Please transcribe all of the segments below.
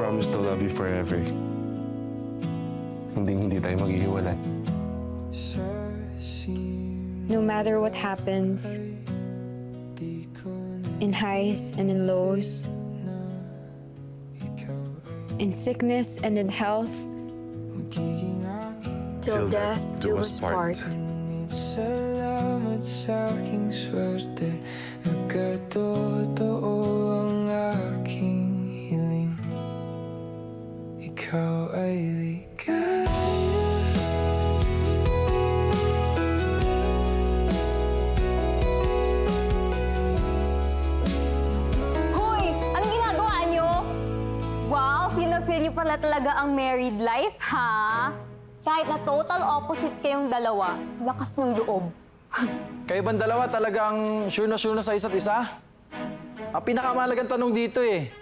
promise to love you forever. Hindi tayo maghihiwalay. No matter what happens, in highs and in lows, in sickness and in health, till death do us part. Salamat sa aking swerte, nagkatotoo ang aking hiling. Ikaw ay ligaya. Hoy! Anong ginagawa niyo? Wow, feel niyo pala talaga ang married life, ha? Kahit na total opposites kayong dalawa, lakas ng loob. Kayo bang dalawa talagang sure na sa isa't isa? Ang pinakamahalagang tanong dito eh.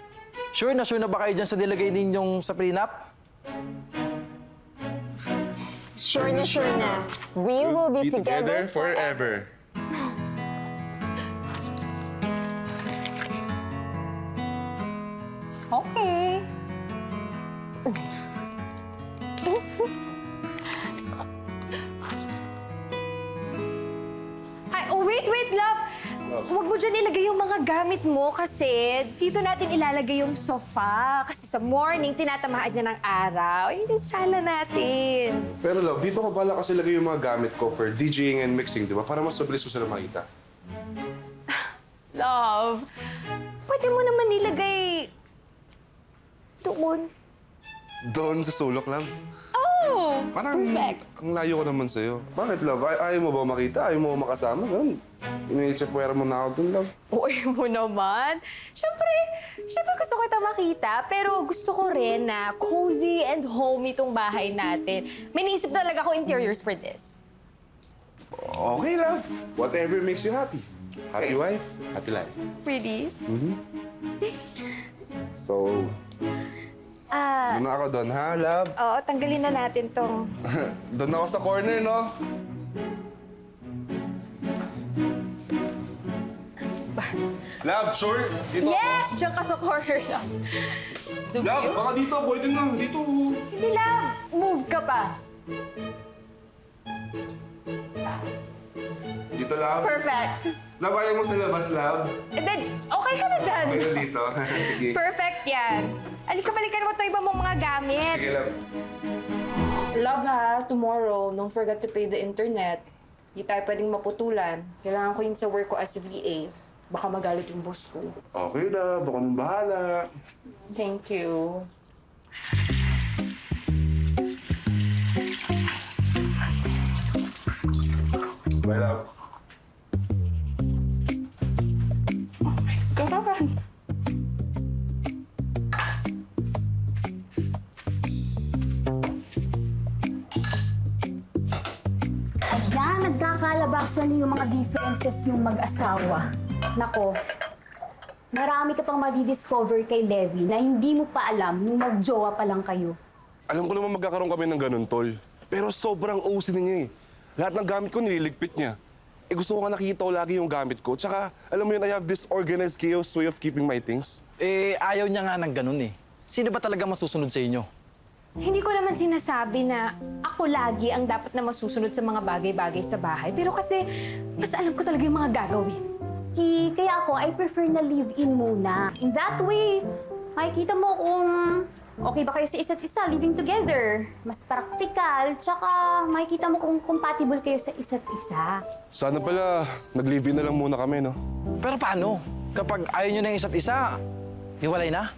Sure na ba kayo dyan sa nilagay ninyong sa prenup? Sure na. We will be together forever. Okay. Ay, oh, wait, love. Huwag mo dyan ilagay yung mga gamit mo kasi dito natin ilalagay yung sofa. Kasi sa morning, tinatamaan niya ng araw. Yun yung sala natin. Pero love, dito ko pala kasi lagay yung mga gamit ko for DJing and mixing, di ba? Para mas mabilis ko sila makita. Love, pwede mo naman ilagay doon. Doon sa sulok lang. Oh, Parang perfect. ang layo ko naman sa'yo. Bakit, love? Ayaw mo ba makita? Ayaw mo ba makasama? Ganun. Iniitsapwera mo na ako dun, love. Uy mo naman. Siyempre gusto ko ito makita, pero gusto ko rin na cozy and homey itong bahay natin. May naisip talaga ako interiors for this. Okay, love. Whatever makes you happy. Happy wife, happy life. Really? So, doon na ako doon, ha, love? Oo, tanggalin na natin tong... Doon ako sa corner, no? Love, sure? Dito Yes! Diyan ka sa corner lang. ako. Love, baka dito. Pwede na. Dito. Hindi, love. Move ka pa. Dito, love. Perfect. Love, ayaw mo sa labas, love. And then, okay ka na dyan. Okay na dito. Sige. Perfect yan. Balikan mo ito iba mong mga gamit. Sige, love. Love ha, tomorrow, don't forget to pay the internet. Di tayo pwedeng maputulan. Kailangan ko yun sa work ko as a VA. Baka magalit yung boss ko. Okay, love. Ako nang bahala. Thank you. Bye, love. God! Ayan, nagkakalabasan yung mga differences yung mag-asawa. Nako, marami ka pang madidiscover kay Levi na hindi mo pa alam nung mag-jowa pa lang kayo. Alam ko naman magkakaroon kami ng ganun, tol. Pero sobrang OC niya eh. Lahat ng gamit ko nililigpit niya. Eh gusto ko nga nakikita ko lagi yung gamit ko. Tsaka, alam mo yun, I have this organized chaos way of keeping my things. Eh, ayaw niya nga ng ganun eh. Sino ba talaga masusunod sa inyo? Hindi ko naman sinasabi na ako lagi ang dapat na masusunod sa mga bagay-bagay sa bahay. Pero kasi, mas alam ko talaga yung mga gagawin. See, kaya ako, I prefer na live-in muna. In that way, makikita mo kung okay ba kayo sa isa't isa, living together. Mas practical, tsaka makikita mo kung compatible kayo sa isa't isa. Sana pala, nag-live-in na lang muna kami, no? Pero paano? Kapag ayaw niyo ng isa't isa, hiwalay na?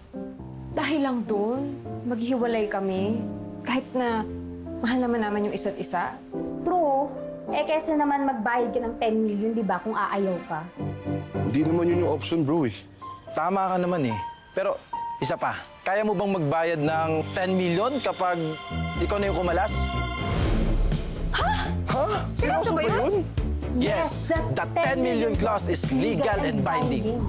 Dahil lang doon, maghihiwalay kami. Kahit na mahal naman yung isa't isa. True. Eh, kesa naman magbayad ka ng 10 million, di ba, kung aayaw ka? Hindi naman yun yung option, bro, eh. Tama ka naman eh. Pero, isa pa, kaya mo bang magbayad ng 10 million kapag ikaw na yung kumalas? Ha? Seryoso ba yun? Yes, the 10 million clause is legal and binding.